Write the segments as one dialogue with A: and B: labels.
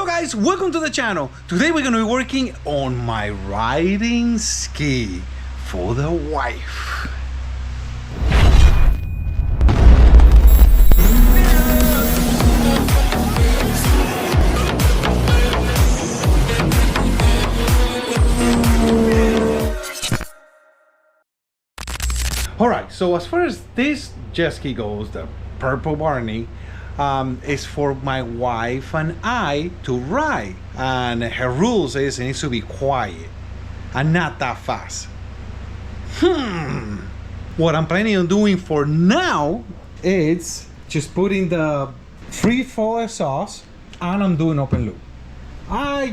A: Hello guys, welcome to the channel. Today we're going to be working on my riding ski for the wife. Alright, so as far as this jet ski goes, the purple Barney, is for my wife and I to ride, and her rules is it needs to be quiet and not that fast. What I'm planning on doing for now is just putting the free fall exhaust, and I'm doing open loop. I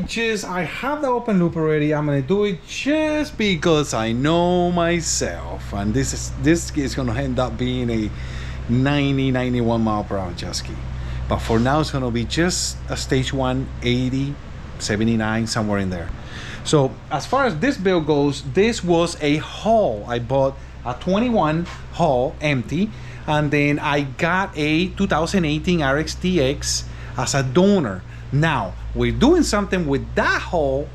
A: have the open loop already. I'm gonna do it just because I know myself, and this is gonna end up being a 91 mile per hour jet ski. But for now it's gonna be just a stage 1, 80, 79, somewhere in there. So as far as this build goes, this was a haul. I bought a 21 haul empty, and then I got a 2018 RXTX as a donor. Now we're doing something with that haul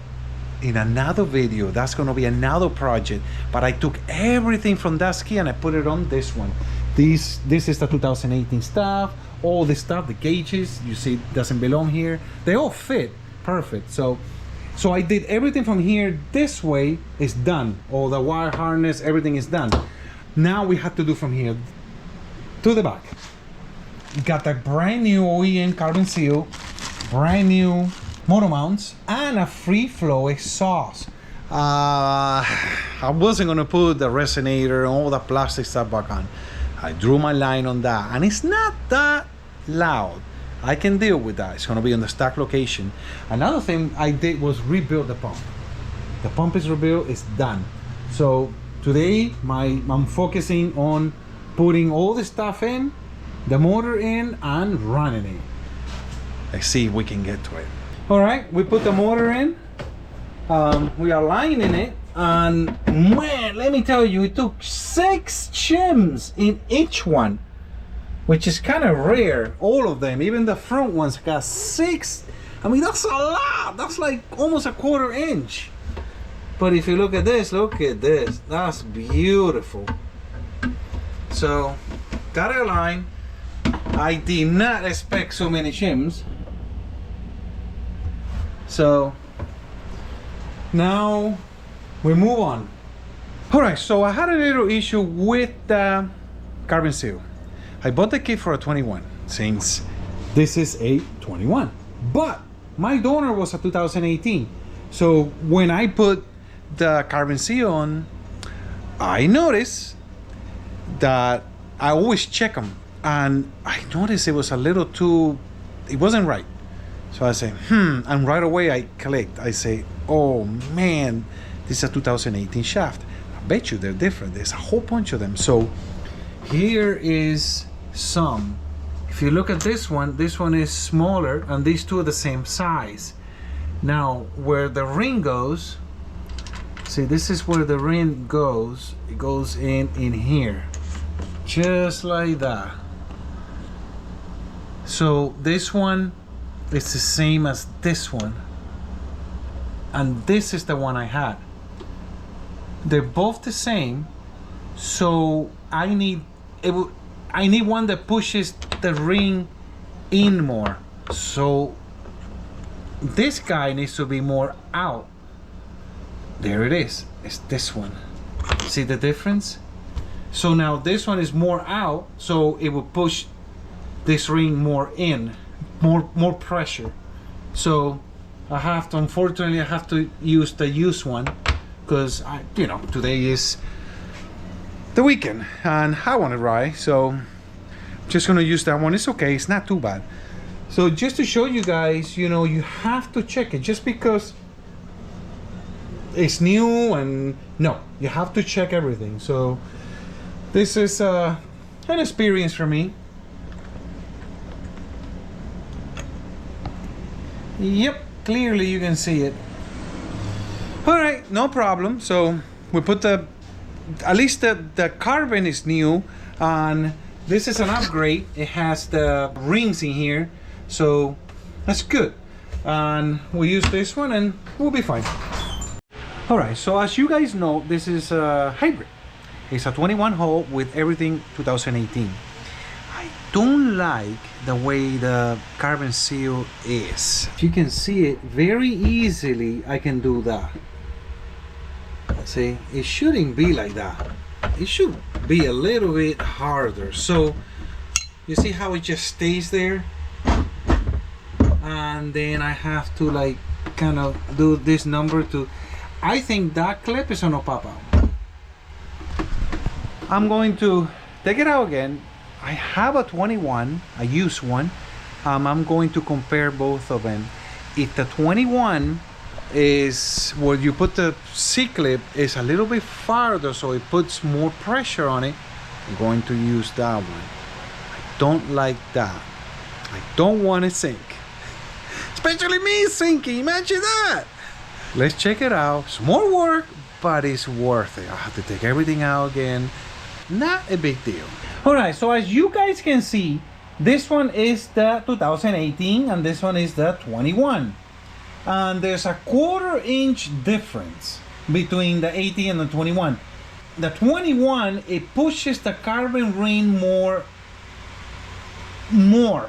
A: in another video. That's going to be another project, but I took everything from that ski and I put it on this one. This is the 2018 stuff. All this stuff, the gauges, you see, doesn't belong here. They all fit perfect. So I did everything from here. This way is done. All the wire harness, everything is done. Now we have to do from here to the back. Got the brand new OEM carbon seal, brand new motor mounts, and a free flow exhaust. I wasn't gonna put the resonator and all the plastic stuff back on. I drew my line on that, and it's not that loud. I can deal with that. It's gonna be on the stock location. Another thing I did was rebuild the pump. The pump is rebuilt, it's done. So today I'm focusing on putting all the stuff in, the motor in, and running it. Let's see if we can get to it. All right, we put the motor in. We are lining it, and man, let me tell you, it took 6 shims in each one, which is kind of rare. All of them, even the front ones, got 6. I mean, that's a lot. That's like almost a 1/4 inch. But if you look at this, that's beautiful. So got it aligned. I did not expect so many shims. So now we move on. All right, so I had a little issue with the carbon seal. I bought the kit for a 21 since this is a 21, but my donor was a 2018. So when I put the carbon seal on, I noticed that I always check them, and I noticed it was a little too, it wasn't right. So I say, and right away I clicked. I say, oh man, this is a 2018 shaft. I bet you they're different. There's a whole bunch of them. So here is some. If you look at this one is smaller, and these two are the same size. Now where the ring goes, see, this is where the ring goes. It goes in here, just like that. So this one, it's the same as this one, and this is the one I had. They're both the same, so I need one that pushes the ring in more. So this guy needs to be more out. There it is. It's this one. See the difference? So now this one is more out, so it will push this ring more in. More pressure. So unfortunately I have to use the used one, because today is the weekend and I want to ride, so I'm just gonna use that one. It's okay, it's not too bad. So just to show you guys, you have to check it. Just because it's new, and no, you have to check everything. So this is an experience for me. Yep, clearly you can see it. All right, no problem. So we put at least the carbon is new, and this is an upgrade. It has the rings in here, so that's good. and we use this one and we'll be fine. All right, so as you guys know, this is a hybrid. It's a 21 hole with everything 2018. I don't like the way the carbon seal is. If you can see it very easily, I can do that. See, it shouldn't be like that. It should be a little bit harder. So you see how it just stays there, and then I have to like kind of do this number to, I think that clip is gonna pop out. I'm going to take it out again. I have a 21, I use one. I'm going to compare both of them. If the 21 is where you put the C-clip is a little bit farther, so it puts more pressure on it, I'm going to use that one. I don't like that. I don't want to sink. Especially me sinking, imagine that. Let's check it out. It's more work, but it's worth it. I have to take everything out again. Not a big deal. All right, so as you guys can see, this one is the 2018 and this one is the 21. And there's a 1/4 inch difference between the 18 and the 21. The 21, it pushes the carbon ring more,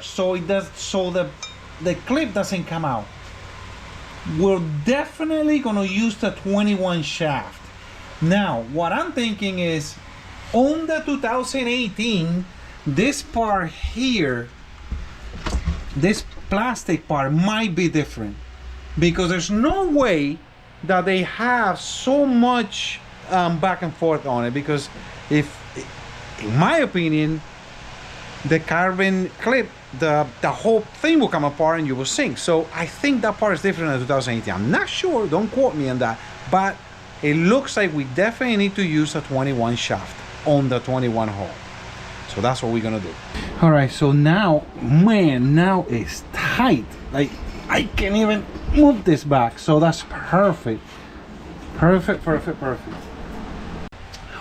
A: so it does, so the clip doesn't come out. We're definitely gonna use the 21 shaft. Now, what I'm thinking is, on the 2018, this part here, this plastic part might be different, because there's no way that they have so much back and forth on it, because if, in my opinion, the carbon clip, the whole thing will come apart and you will sink. So I think that part is different in 2018. I'm not sure, don't quote me on that, but it looks like we definitely need to use a 21 shaft on the 21 hole. So that's what we're gonna do. All right, so now, man, now it's tight. Like, I can't even move this back. So that's perfect. Perfect, perfect, perfect.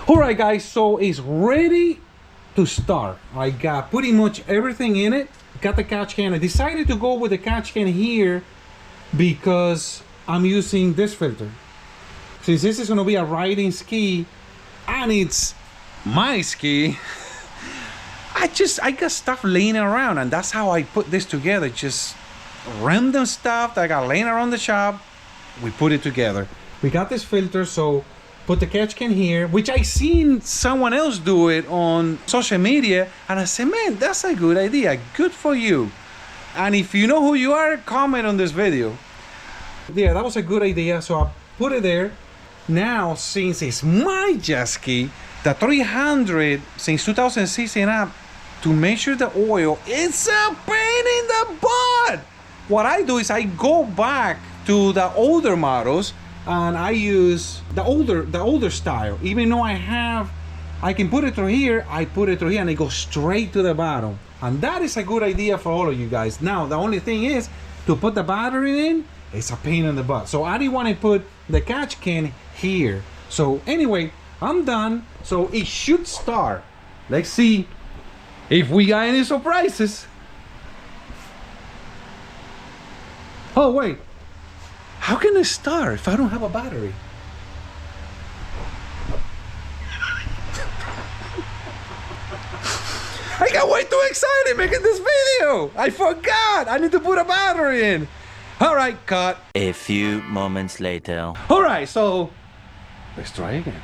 A: All right, guys, so it's ready to start. I got pretty much everything in it. Got the catch can. I decided to go with the catch can here because I'm using this filter. Since this is gonna be a riding ski and it's my ski, I got stuff laying around, and that's how I put this together. Just random stuff that I got laying around the shop, we put it together. We got this filter, so put the catch can here, which I seen someone else do it on social media, and I said, man, that's a good idea, good for you. And if you know who you are, comment on this video. Yeah, that was a good idea, so I put it there. Now, since it's my jet ski, the 300 since 2006 and up, to measure the oil, it's a pain in the butt. What I do is I go back to the older models and I use the older style. Even though I can put it through here, I put it through here and it goes straight to the bottom. And that is a good idea for all of you guys. Now, the only thing is, to put the battery in, it's a pain in the butt. So I didn't want to put the catch can here. So anyway, I'm done. So it should start. Let's see if we got any surprises. Oh wait, how can it start if I don't have a battery? I got way too excited making this video. I forgot, I need to put a battery in. All right, cut.
B: A few moments later.
A: All right, so let's try again.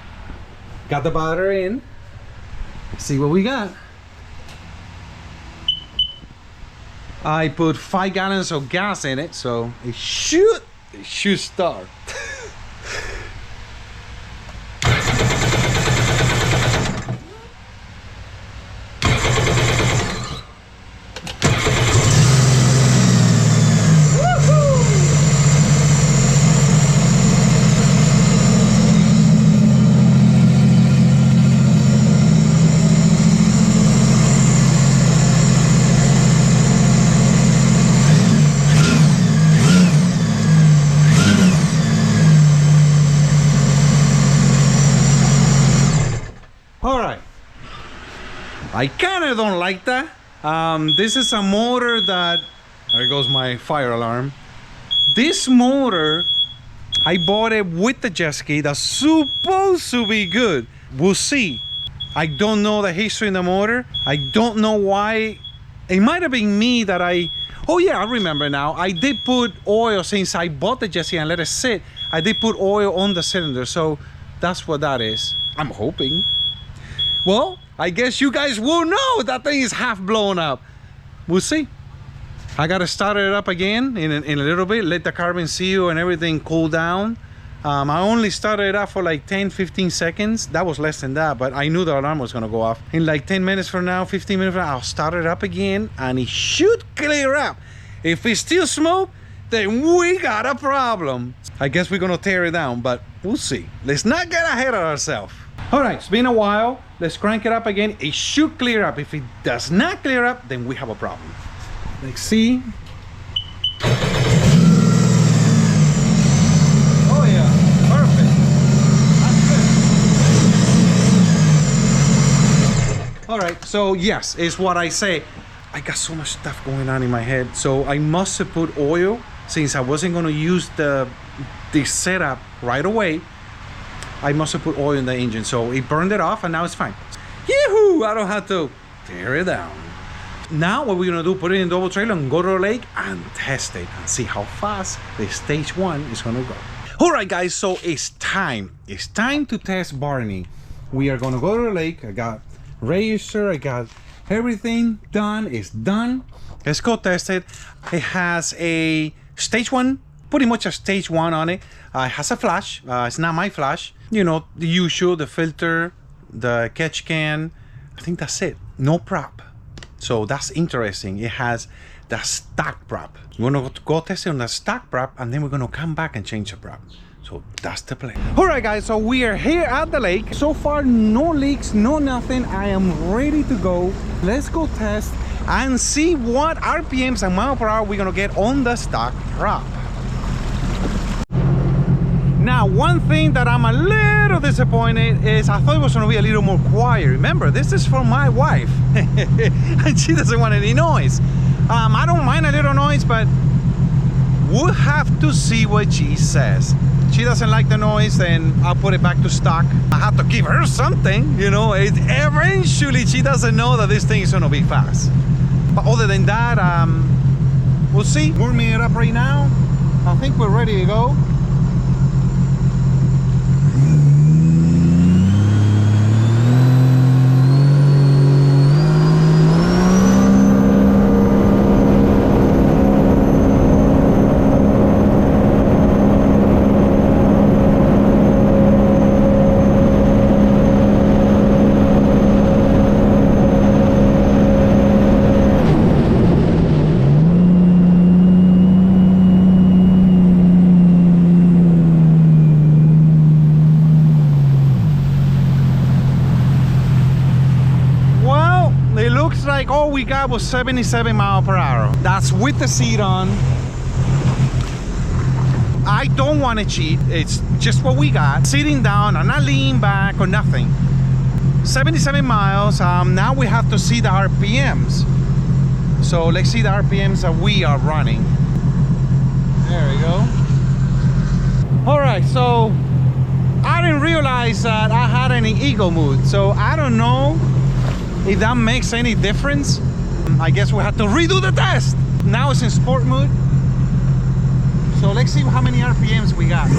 A: Got the battery in. Let's see what we got. I put 5 gallons of gas in it, so it should start. I kinda don't like that. This is a motor that, there goes my fire alarm. This motor, I bought it with the Jetski. That's supposed to be good. We'll see. I don't know the history in the motor. I don't know why. It might have been me that oh yeah, I remember now. I did put oil since I bought the Jetski and let it sit. I did put oil on the cylinder, so that's what that is. I'm hoping. Well, I guess you guys will know that thing is half blown up. We'll see. I gotta start it up again in a little bit, let the carbon seal and everything cool down. I only started it up for like 10-15 seconds. That was less than that, but I knew the alarm was gonna go off. In like 10 minutes from now, 15 minutes from now, I'll start it up again and it should clear up. If it's still smoke, then we got a problem. I guess we're gonna tear it down, but we'll see. Let's not get ahead of ourselves. All right, it's been a while. Let's crank it up again. It should clear up. If it does not clear up, then we have a problem. Let's see. Oh yeah, perfect. That's good. All right, so yes, it's what I say. I got so much stuff going on in my head. So I must have put oil since I wasn't gonna use this setup right away. I must have put oil in the engine, so it burned it off and now it's fine. Yee-hoo! I don't have to tear it down. Now what we're gonna do, put it in double trailer and go to the lake and test it and see how fast the stage 1 is gonna go. All right guys, so it's time. It's time to test Barney. We are gonna go to the lake. I got register, I got everything done. It's done. Let's go test it. It has a stage 1, pretty much a stage 1 on it. It has a flash. It's not my flash. You know, the usual, the filter, the catch can. I think that's it. No prop. So that's interesting. It has the stock prop. We're gonna go test it on the stock prop and then we're gonna come back and change the prop. So that's the plan. All right guys, so we are here at the lake. So far, no leaks, no nothing. I am ready to go. Let's go test and see what RPMs and mile per hour we're gonna get on the stock prop. Now, one thing that I'm a little disappointed is I thought it was gonna be a little more quiet. Remember, this is for my wife and she doesn't want any noise. I don't mind a little noise, but we'll have to see what she says. She doesn't like the noise, then I'll put it back to stock. I have to give her something, you know. Eventually she doesn't know that this thing is gonna be fast. But other than that, we'll see. Warming it up right now. I think we're ready to go. All we got was 77 miles per hour. That's with the seat on. I don't want to cheat. It's just what we got. Sitting down, I'm not leaning back or nothing. 77 miles. Now we have to see the RPMs. So let's see the RPMs that we are running. There we go. All right, so I didn't realize that I had any eco mode. So I don't know if that makes any difference. I guess we have to redo the test. Now it's in sport mode. So let's see how many RPMs we got.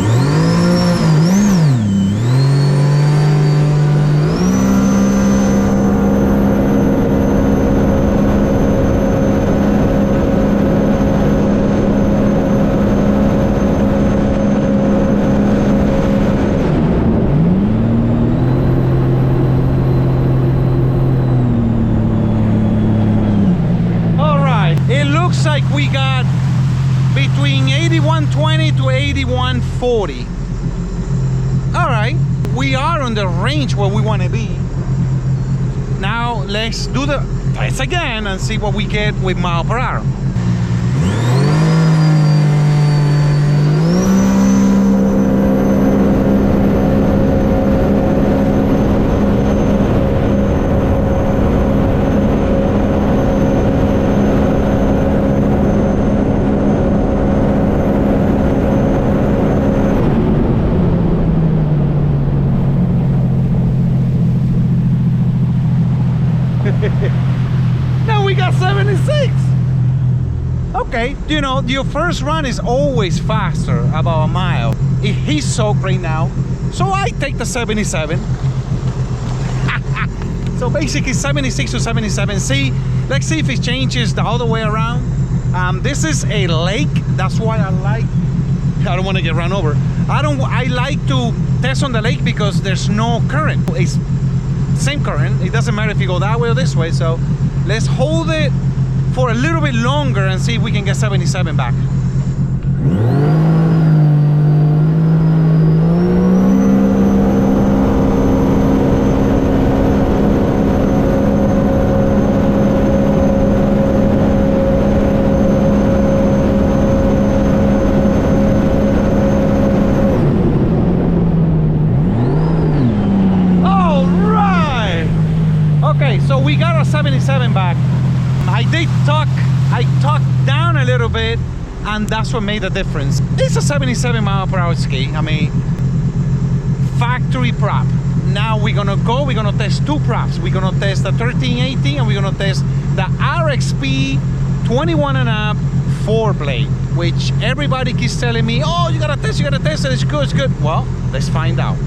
A: Like we got between 8120 to 8140. All right, we are on the range where we want to be. Now let's do the test again and see what we get with mile per hour. you know, your first run is always faster, about a mile. He's soaked right now, so I take the 77. So basically 76 to 77. See, let's see if it changes the other way around. This is a lake, that's why I don't want to get run over. I like to test on the lake because there's no current. It's same current. It doesn't matter if you go that way or this way. So let's hold it for a little bit longer and see if we can get 77 back. So we got our 77 back. I talked down a little bit, and that's what made the difference. It's a 77 mile per hour ski. I mean, factory prop. Now we're gonna test two props. We're gonna test the 1380 and we're gonna test the RXP 21 and up 4-blade, which everybody keeps telling me, oh, you gotta test it, it's good, it's good. Well, let's find out.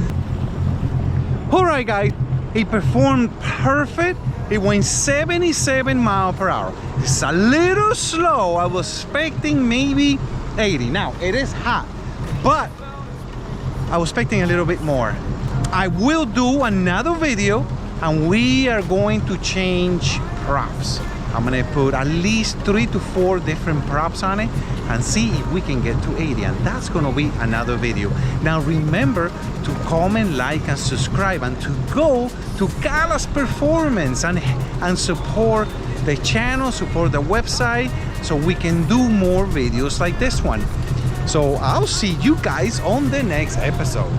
A: All right, guys. It performed perfect. It went 77 miles per hour. It's a little slow. I was expecting maybe 80. Now, it is hot, but I was expecting a little bit more. I will do another video and we are going to change props. I'm gonna put at least 3 to 4 different props on it and see if we can get to 80, and that's gonna be another video. Now remember to comment, like, and subscribe, and to go to Calas Performance and support the channel, support the website, so we can do more videos like this one. So I'll see you guys on the next episode.